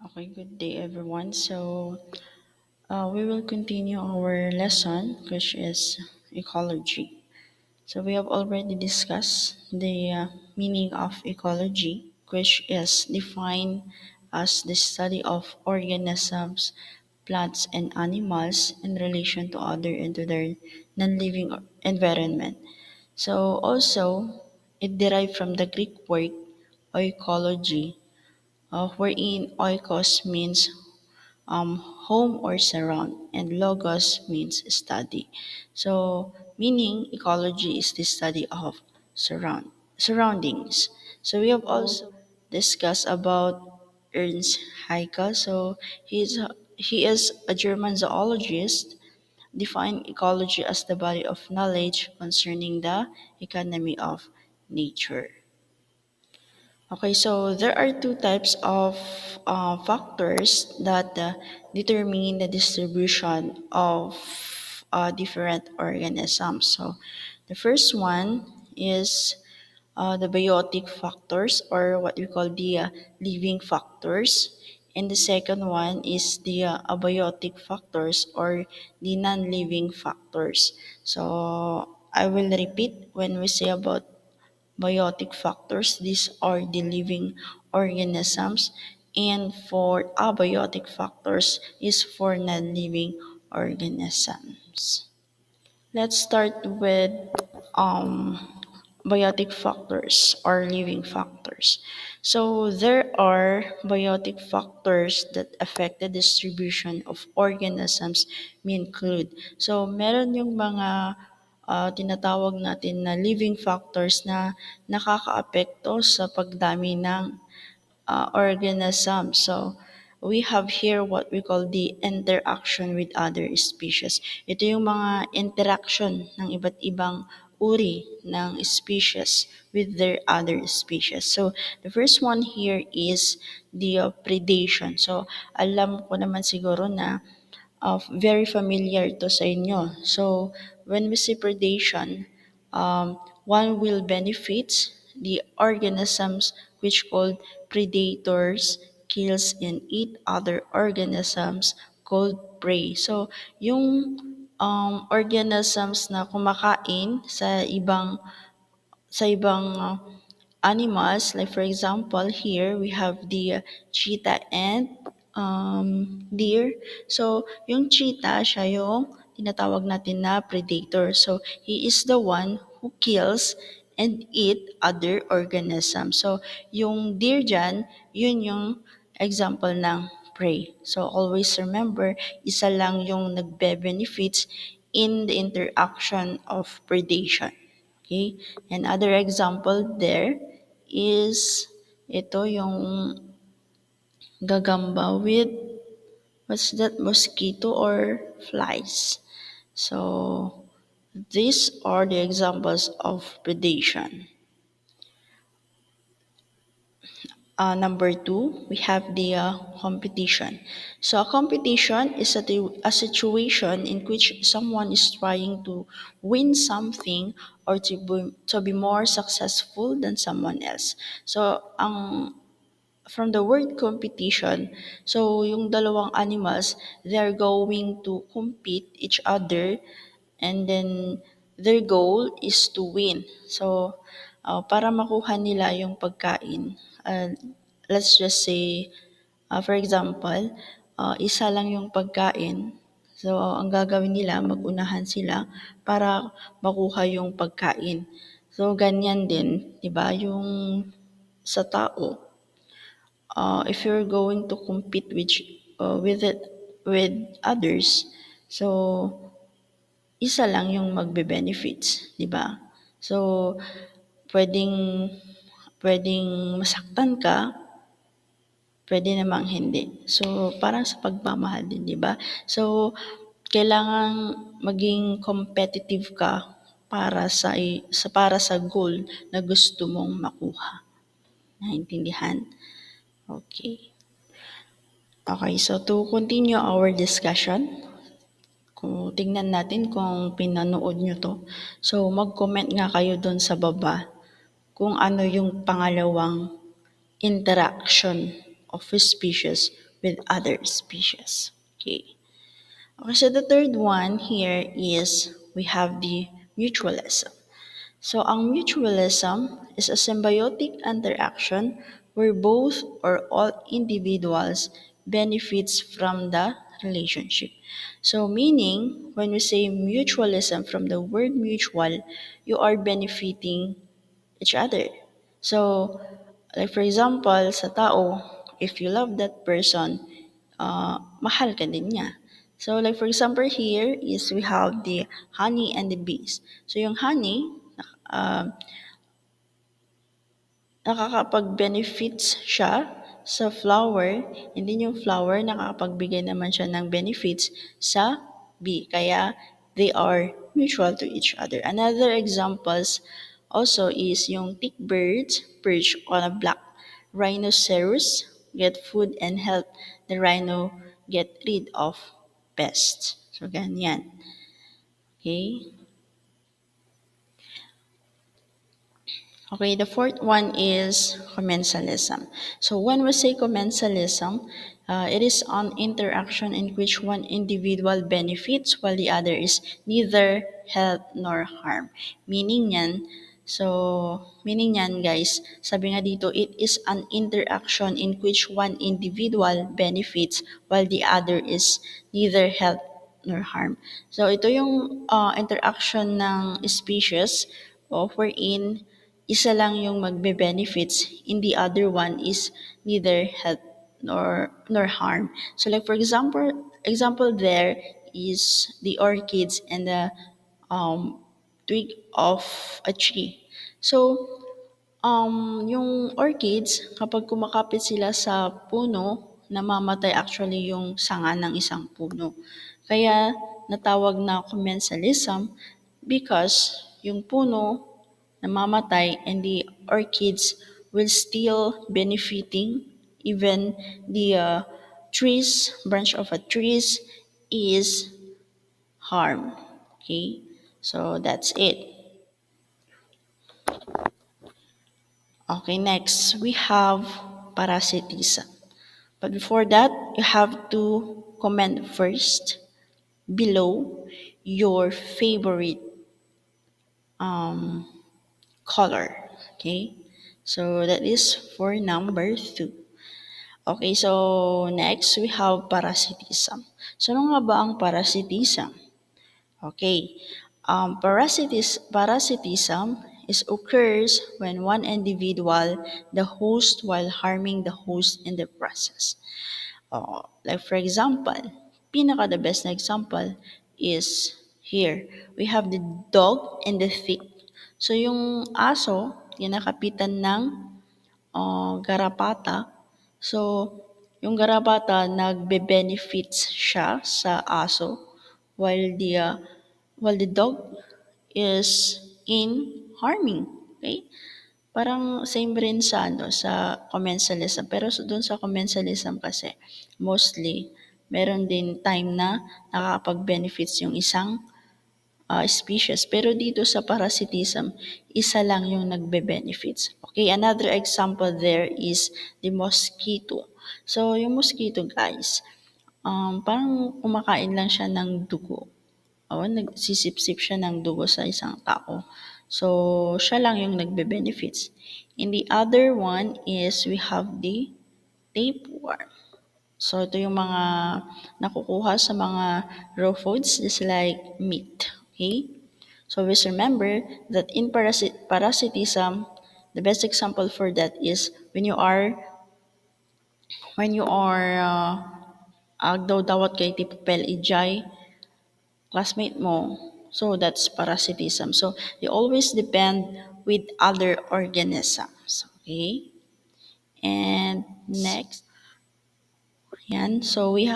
Okay, good day everyone. We will continue our lesson, which is ecology. So, we have already discussed the meaning of ecology, which is defined as the study of organisms, plants, and animals in relation to other and to their non living environment. So, also, it derived from the Greek word oikology, wherein oikos means home or surround, and logos means study. So, meaning ecology is the study of surroundings. So, we have also discussed about Ernst Haeckel. So, he is a German zoologist, defined ecology as the body of knowledge concerning the economy of nature. Okay, so there are two types of factors that determine the distribution of different organisms. So, the first one is the biotic factors, or what we call the living factors, and the second one is the abiotic factors, or the non-living factors. So, I will repeat when we say about biotic factors, these are the living organisms, and for abiotic factors is for non-living organisms. Let's start with um, biotic factors or living factors. So there are biotic factors that affect the distribution of organisms may include. So meron yung mga tinatawag natin na living factors na nakakaapekto sa pagdami ng organism. So, we have here what we call the interaction with other species. Ito yung mga interaction ng iba't ibang uri ng species with their other species. So, the first one here is the predation. So, alam ko naman siguro na very familiar to sa inyo. So, when we say predation, one will benefits the organisms which called predators kills and eat other organisms called prey. So, yung organisms na kumakain sa ibang animals, like for example here we have the cheetah and deer. So yung cheetah, siya yung tinatawag natin na predator. So he is the one who kills and eat other organisms. So yung deer dyan, yun yung example ng prey. So always remember, isa lang yung nagbe-benefits in the interaction of predation. Okay? And other example there is ito yung gagamba with what's that, mosquito or flies. So these are the examples of predation. Number two, we have the competition. So a competition is a situation in which someone is trying to win something or to be more successful than someone else. So from the word competition, so yung dalawang animals, they're going to compete each other, and then their goal is to win. So, para makuha nila yung pagkain, let's just say, for example, isa lang yung pagkain. So, ang gagawin nila, magunahan sila para makuha yung pagkain. So, ganyan din, di ba, yung sa tao, if you're going to compete with others, so isa lang yung magbe-benefits, 'di ba? So pwedeng pwedeng masaktan ka, pwede namang hindi. So parang sa pagmamahal din, 'di ba? So kailangang maging competitive ka para sa goal na gusto mong makuha. Naintindihan? Okay. Okay, so to continue our discussion, kung tingnan natin kung pinanood nyo 'to. So, mag-comment nga kayo dun sa baba kung ano yung pangalawang interaction of species with other species. Okay. Okay, so the third one here is we have the mutualism. So ang mutualism is a symbiotic interaction where both or all individuals benefits from the relationship. So meaning when we say mutualism from the word mutual, you are benefiting each other. So like for example, sa tao, if you love that person, mahal ka din niya. So like for example here is we have the honey and the bees. So yung honey, uh, nakakapag-benefits siya sa flower, and then yung flower nakakapagbigay naman siya ng benefits sa bee. Kaya they are mutual to each other. Another examples also is yung tick birds perch on a black rhinoceros, get food and help the rhino get rid of pests. So ganyan. Okay? Okay, the fourth one is commensalism. So when we say commensalism, it is an interaction in which one individual benefits while the other is neither help nor harm. Meaning yan guys, sabi nga dito, it is an interaction in which one individual benefits while the other is neither help nor harm. So ito yung interaction ng species wherein isa lang yung magbe-benefits, and the other one is neither help nor harm. So like for example there is the orchids and the twig of a tree. So yung orchids, kapag kumakapit sila sa puno, namamatay actually yung sanga ng isang puno. Kaya natawag na commensalism because yung puno namamatay and the orchids will still benefiting, even the branch of a trees is harmed. Okay, so that's it. Okay, next we have parasitism. But before that, you have to comment first below your favorite color. Okay, so that is for number 2. Okay, so next we have parasitism. So ano nga ba ang parasitism? Okay, parasitism is occurs when one individual the host while harming the host in the process. Like for example, pinaka the best na example is here. We have the dog and the thief. So yung aso, kinakapitan ng garapata. So yung garapata nagbe-benefits siya sa aso while the dog is in harming. Okay? Parang same rin sa sa commensalism, pero dun sa commensalism kasi mostly meron din time na nakakapag-benefits yung isang species. Pero dito sa parasitism, isa lang yung nagbe-benefits. Okay, another example there is the mosquito. So yung mosquito guys, parang kumakain lang siya ng dugo. Nagsisipsip siya ng dugo sa isang tao. So, siya lang yung nagbe-benefits. And the other one is we have the tapeworm. So, ito yung mga nakukuha sa mga raw foods just like meat. Okay? So, always remember that in parasitism, the best example for that is when you are agdaw-dawat kay tipel ijay classmate mo. So that's parasitism. So they always depend with other organisms. Okay? And next, yan. So we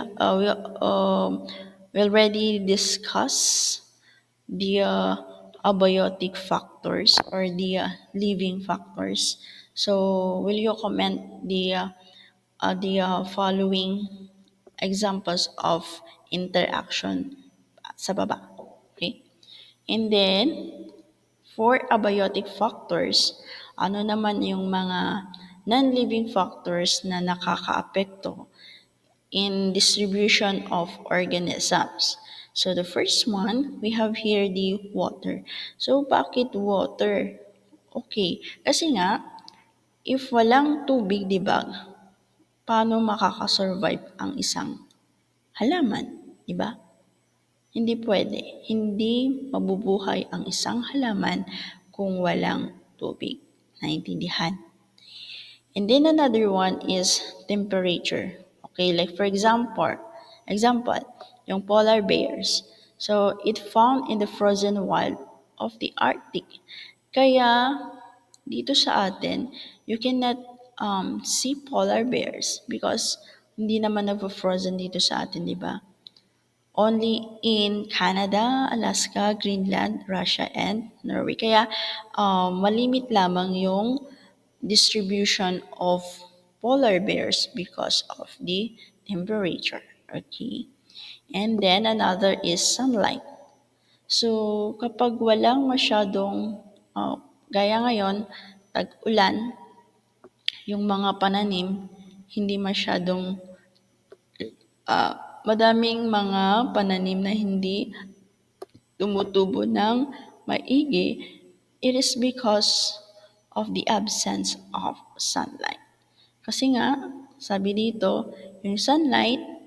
already discussed the abiotic factors or the living factors. So will you comment the following examples of interaction sa baba? Okay? And then, for abiotic factors, ano naman yung mga non-living factors na nakakaapekto in distribution of organisms. So the first one, we have here the water. So bakit water? Okay, kasi nga, if walang tubig, di ba, paano makakasurvive ang isang halaman? Di ba? Hindi pwede. Hindi mabubuhay ang isang halaman kung walang tubig. Naintindihan? And then another one is temperature. Okay, like for example, yung polar bears. So, it found in the frozen wild of the Arctic. Kaya, dito sa atin, you cannot see polar bears because hindi naman nagpo-frozen dito sa atin, di ba? Only in Canada, Alaska, Greenland, Russia, and Norway. Kaya, malimit lamang yung distribution of polar bears because of the temperature. Okay. And then another is sunlight. So, kapag walang masyadong, gaya ngayon, tag-ulan, yung mga pananim, hindi masyadong, madaming mga pananim na hindi tumutubo ng maigi, it is because of the absence of sunlight. Kasi nga, sabi dito, yung sunlight,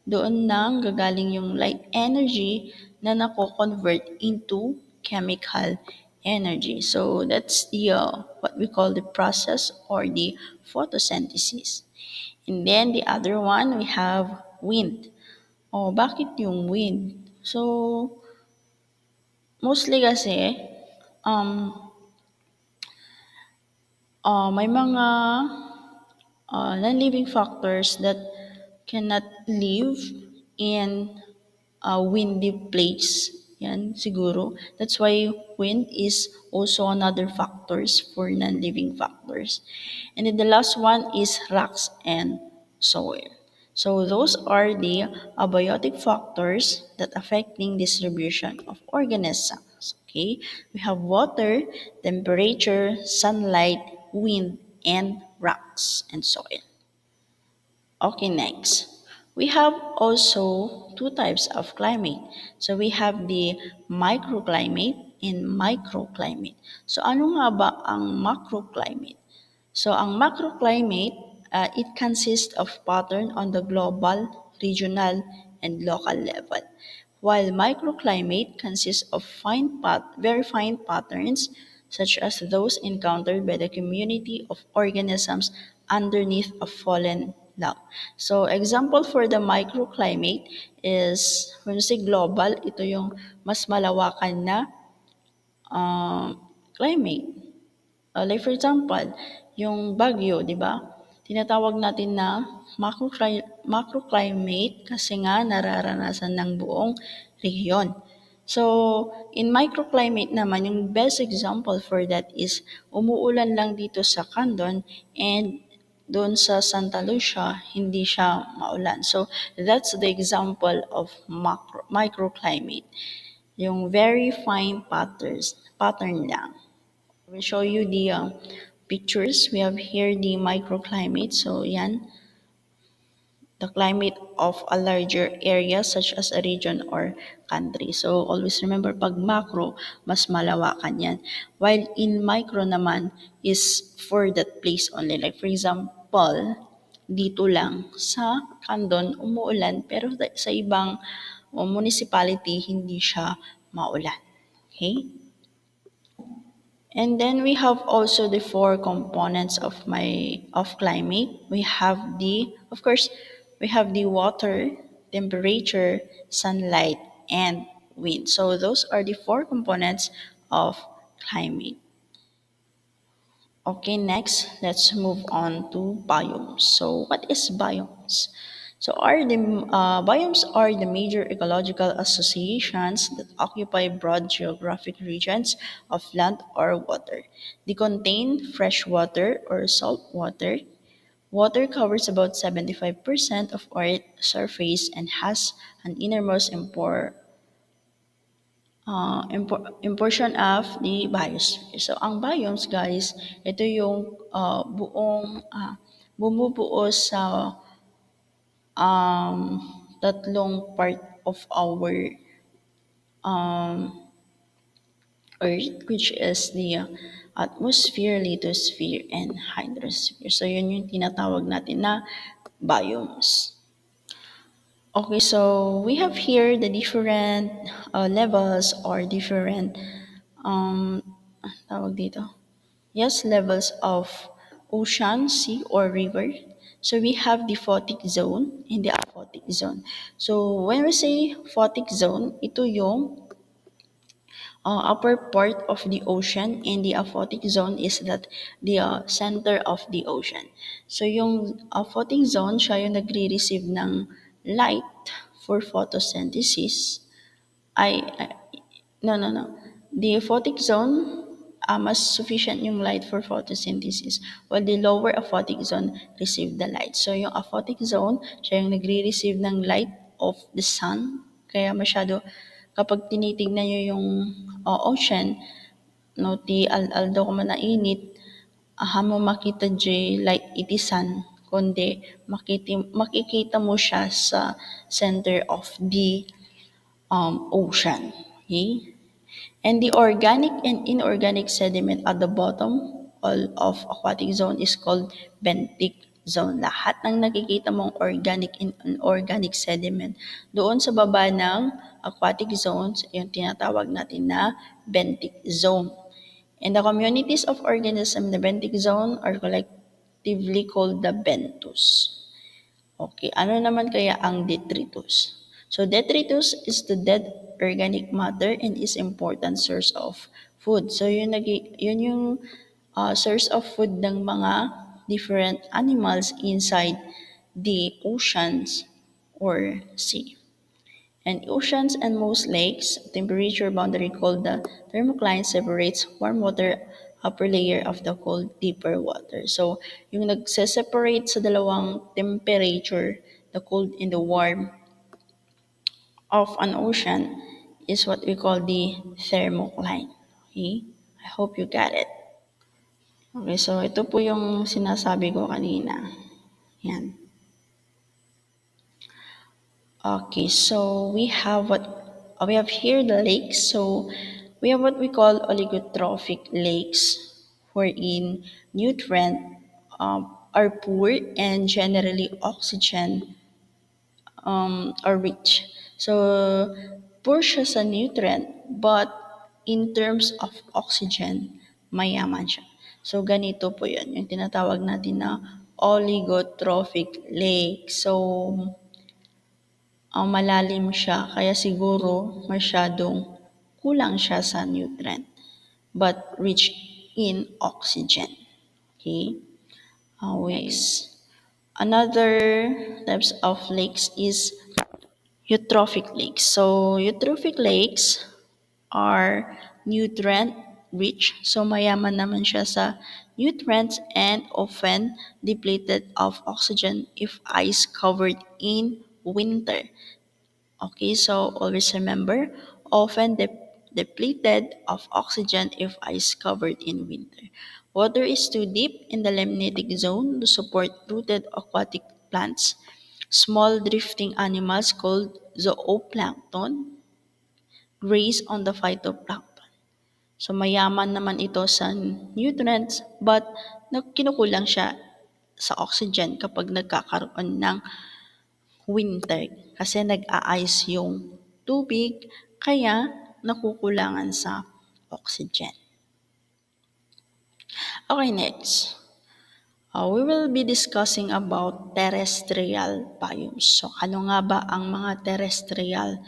doon nang gagaling yung light energy na nako-convert into chemical energy. So that's the what we call the process or the photosynthesis. And then the other one, we have wind. Oh, bakit yung wind? So, mostly kasi, um, may mga non-living factors that cannot live in a windy place. Yan, siguro. That's why wind is also another factors for non-living factors. And then the last one is rocks and soil. So those are the abiotic factors that affecting distribution of organisms. Okay, we have water, temperature, sunlight, wind, and rocks and soil. Okay, next. We have also two types of climate. So we have the microclimate and microclimate. So ano nga ba ang macroclimate? So ang macroclimate, it consists of pattern on the global, regional, and local level. While microclimate consists of very fine patterns such as those encountered by the community of organisms underneath a fallen log. So example for the microclimate is when we say global, ito yung mas malawakan na climate. Like for example, yung Baguio, di ba? Tinatawag natin na macroclimate kasi nga nararanasan ng buong rehiyon. So, in microclimate naman, yung best example for that is umuulan lang dito sa Candon and doon sa Santa Lucia, hindi siya maulan. So, that's the example of microclimate. Yung very fine pattern lang. I will show you the pictures. We have here the microclimate. So, yan, the climate of a larger area such as a region or country. So, always remember, pag macro, mas malawakan yan. While in micro naman is for that place only. Like for example, dito lang sa Candon umuulan pero sa ibang municipality hindi siya maulan. Okay? And then we have also the four components of climate. We have the, of course, we have the water, temperature, sunlight, and wind. So those are the four components of climate. Okay, next, let's move on to biomes. So what is biomes? So biomes are the major ecological associations that occupy broad geographic regions of land or water. They contain fresh water or salt water. Water covers about 75% of Earth's surface and has an innermost portion of the biosphere. So, ang biomes, guys, ito yung bumubuo sa tatlong part of our um, Earth, which is the atmosphere, lithosphere, and hydrosphere. So, yun yung tinatawag natin na biomes. Okay, so we have here the different levels or different um, tawag dito. Yes, levels of ocean, sea, or river. So we have the photic zone and the aphotic zone. So when we say photic zone, ito yung upper part of the ocean, and the aphotic zone is that the center of the ocean. So yung aphotic zone, siya yung nagre-receive ng light for photosynthesis. Ay, no, no, no. The photic zone, mas sufficient yung light for photosynthesis, while the lower aphotic zone receive the light. So yung aphotic zone, siya yung nagre-receive ng light of the sun. Kaya masyado, kapag tinitignan nyo yung ocean, no, ti al-al daw ko man init, mo makita di light iti sun, kundi makikita mo siya sa center of the ocean. Okay? And the organic and inorganic sediment at the bottom of aquatic zone is called benthic zone. Lahat ng nakikita mong organic and inorganic sediment doon sa baba ng aquatic zones, yung tinatawag natin na benthic zone. And the communities of organisms in the benthic zone are collectively called the benthos. Okay, ano naman kaya ang detritus? So detritus is the dead organic matter and is important source of food. So yun yung source of food ng mga different animals inside the oceans or sea. And oceans and most lakes, temperature boundary called the thermocline separates warm water upper layer of the cold deeper water. So, yung nagse-separate sa dalawang temperature, the cold and the warm of an ocean is what we call the thermocline. Okay? I hope you got it. Okay, so ito po yung sinasabi ko kanina. Yan. Okay, so we have here the lakes. So we have what we call oligotrophic lakes, wherein nutrient are poor and generally oxygen are rich. So poor siya sa nutrient, but in terms of oxygen, mayaman siya. So ganito po yun, yung tinatawag natin na oligotrophic lake. So malalim siya kaya siguro masyadong kulang siya sa nutrient but rich in oxygen. Okay? Next. Another types of lakes is eutrophic lakes. So eutrophic lakes are nutrient rich. So mayaman naman siya sa nutrients and often depleted of oxygen if ice covered in winter. Okay, so always remember, often depleted of oxygen if ice covered in winter. Water is too deep in the limnatic zone to support rooted aquatic plants. Small drifting animals called zooplankton graze on the phytoplankton. So mayaman naman ito sa nutrients but kinukulang siya sa oxygen kapag nagkakaroon ng winter kasi nag-a-ice yung tubig kaya nakukulangan sa oxygen. Okay, next. We will be discussing about terrestrial biomes. So, ano nga ba ang mga terrestrial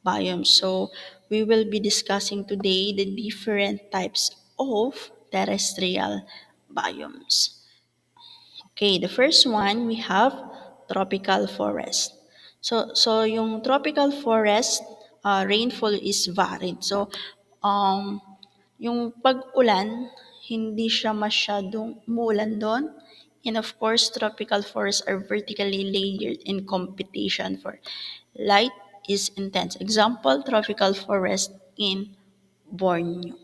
biomes? So, we will be discussing today the different types of terrestrial biomes. Okay, the first one we have tropical forest. So yung tropical forest, rainfall is varied. So yung pag-ulan, hindi siya masyadong umuulan doon. And of course, tropical forests are vertically layered in competition for light is intense. Example, tropical forest in Borneo.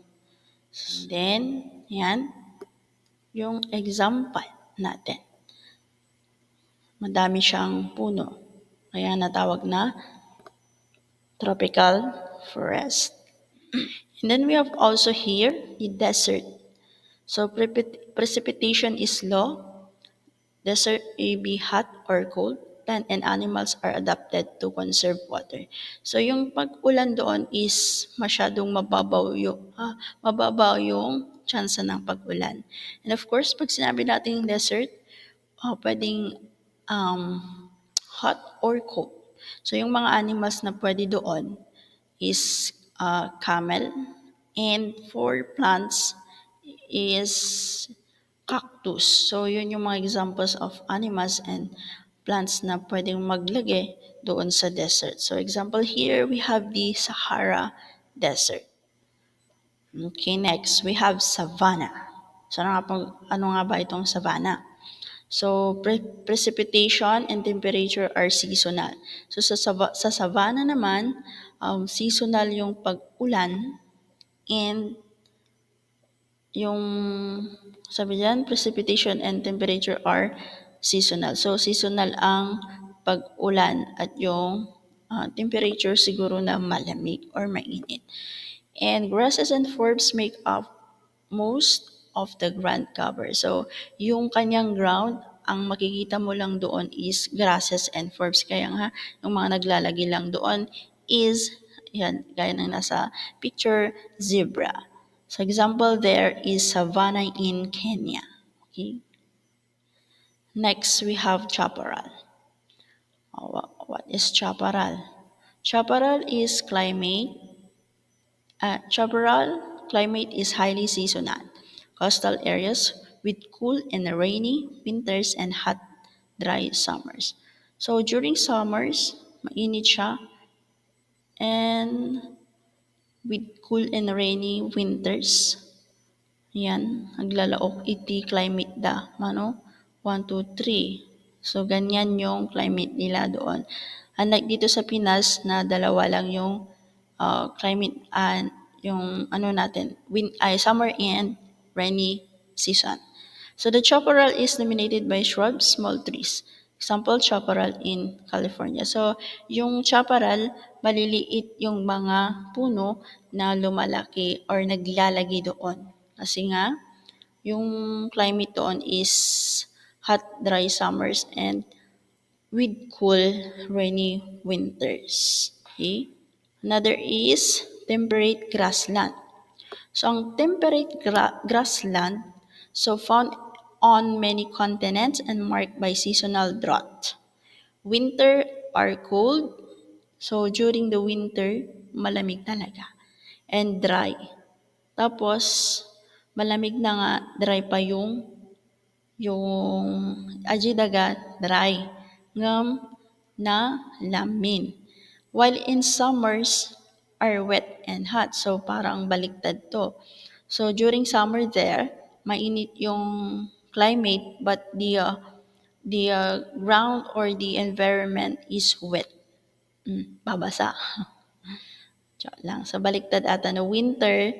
Then, yan, yung example natin. Madami siyang puno. Kaya natawag na tropical forest. And then we have also here the desert. So precipitation is low. Desert may be hot or cold. Plant and animals are adapted to conserve water. So yung pag-ulan doon is masyadong mababaw yung chance ng pag-ulan. And of course, pag sinabi natin desert, pwedeng um, hot or cold. So yung mga animals na pwede doon is camel, and for plants is cactus. So, yun yung mga examples of animals and plants na pwedeng maglagay doon sa desert. So, example here, we have the Sahara Desert. Okay, next, we have savanna. So, ano nga ba itong savanna? So, precipitation and temperature are seasonal. So, sa savanna naman, seasonal yung pag-ulan, and yung sabi diyan, precipitation and temperature are seasonal. So, seasonal ang pag-ulan at yung temperature siguro na malamig or mainit. And grasses and forbs make up most of the ground cover. So, yung kanyang ground, ang makikita mo lang doon is grasses and forbs. Kaya nga, yung mga naglalagi lang doon is, yan, gaya ng nasa picture, zebra. So, example there is savanna in Kenya. Okay. Next, we have chaparral. What is chaparral? Chaparral is climate is highly seasonal. Coastal areas with cool and rainy winters and hot, dry summers. So during summers, mainit siya, and with cool and rainy winters, yan, naglalaok iti climate da. Mano? 1, 2, 3. So, ganyan yung climate nila doon. Unlike dito sa Pinas na dalawa lang yung climate and yung ano natin, summer and rainy season. So the chaparral is dominated by shrubs, small trees. Example, chaparral in California. So yung chaparral, maliliit yung mga puno na lumalaki or naglalagi doon. Kasi nga, yung climate doon is hot, dry summers and with cool, rainy winters. Okay? Another is temperate grassland. So, ang temperate grassland, so found on many continents and marked by seasonal drought. Winter are cold, so during the winter, malamig talaga. And dry. Tapos, malamig na nga, dry pa yung aji dagat, dry. Ngam na lamin. While in summers are wet and hot. So, parang baliktad to. So, during summer there, mainit yung climate, but the ground or the environment is wet. Babasa. Tiyo lang. Sa baliktad ata no winter,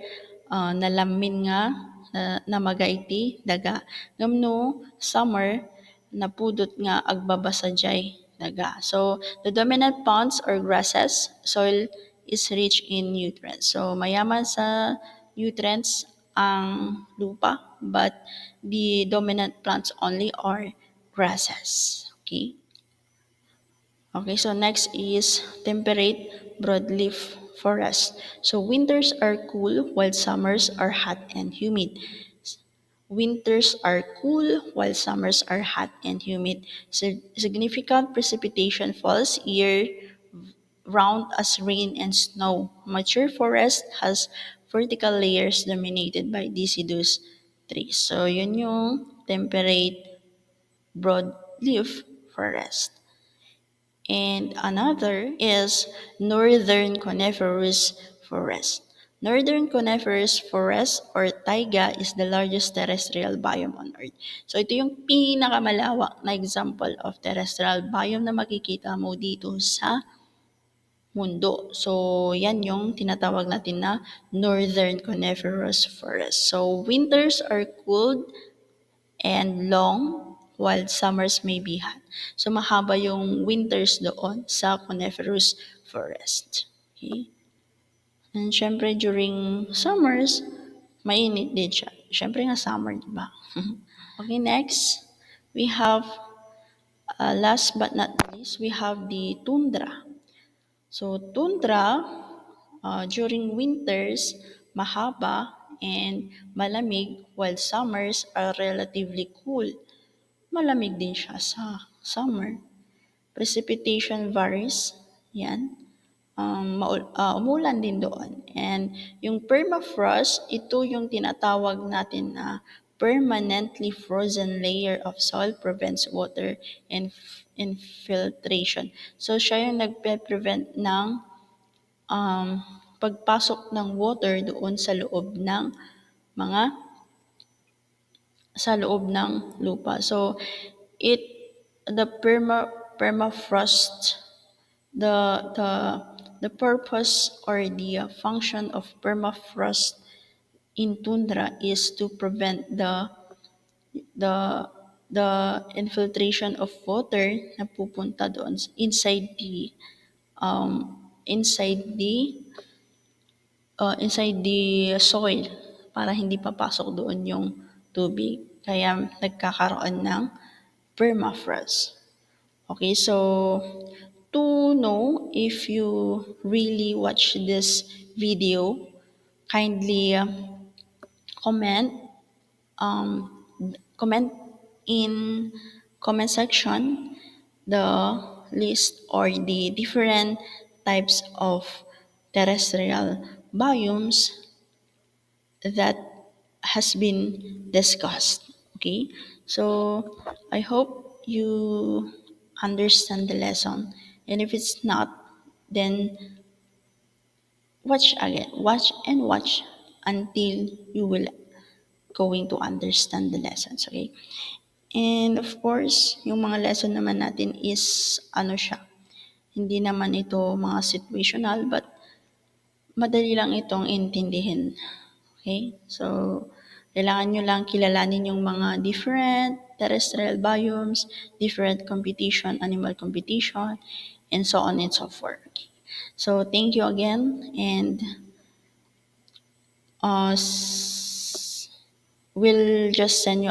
nalamin nga namaga iti daga. Ngam summer, napudot nga agbabasa jay daga. So the dominant plants or grasses, soil is rich in nutrients. So mayaman sa nutrients ang lupa, but the dominant plants only are grasses. Okay? Okay, so next is temperate broadleaf forest. So winters are cool while summers are hot and humid. Winters are cool while summers are hot and humid. Significant precipitation falls year round as rain and snow. Mature forest has vertical layers dominated by deciduous trees. So yun yung temperate broadleaf forest. And another is northern coniferous forest. Northern coniferous forest or taiga is the largest terrestrial biome on Earth. So ito yung pinakamalawak na example of terrestrial biome na makikita mo dito sa mundo. So yan yung tinatawag natin na northern coniferous forest. So winters are cool and long, while summers may be hot. So mahaba yung winters doon sa coniferous forest. Okay? And syempre during summers, mainit din siya. Syempre nga summer, di ba? Okay, next, we have, last but not least, we have the tundra. So tundra, during winters, mahaba and malamig, while summers are relatively cool. Malamig din siya sa summer. Precipitation varies. Yan. Umulan din doon. And yung permafrost, ito yung tinatawag natin na permanently frozen layer of soil prevents water infiltration. So siya yung nagpe-prevent ng um, pagpasok ng water doon mga sa loob ng lupa. So it the permafrost, the the the purpose or the function of permafrost in tundra is to prevent the the infiltration of water na pupunta doon inside the soil para hindi papasok doon yung tubig. Kaya nagkakaroon ng permafrost. Okay, so to know if you really watch this video, kindly comment um, comment in comment section the list or the different types of terrestrial biomes that has been discussed. Okay, so I hope you understand the lesson, and if it's not, then watch again, watch and watch until you will going to understand the lessons. Okay, and of course yung mga lesson naman natin is ano siya, hindi naman ito mga situational, but madali lang itong intindihin. Okay? So, kailangan nyo lang kilalanin yung mga different terrestrial biomes, different competition, animal competition, and so on and so forth. So, thank you again, and we'll just send you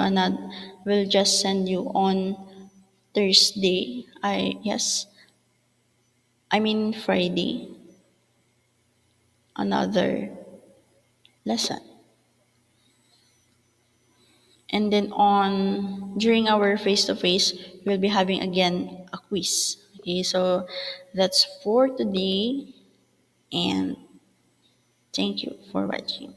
we'll just send you on Thursday. I mean Friday, another lesson. And then on during our face to face, we'll be having again a quiz. Okay, so that's for today, and thank you for watching.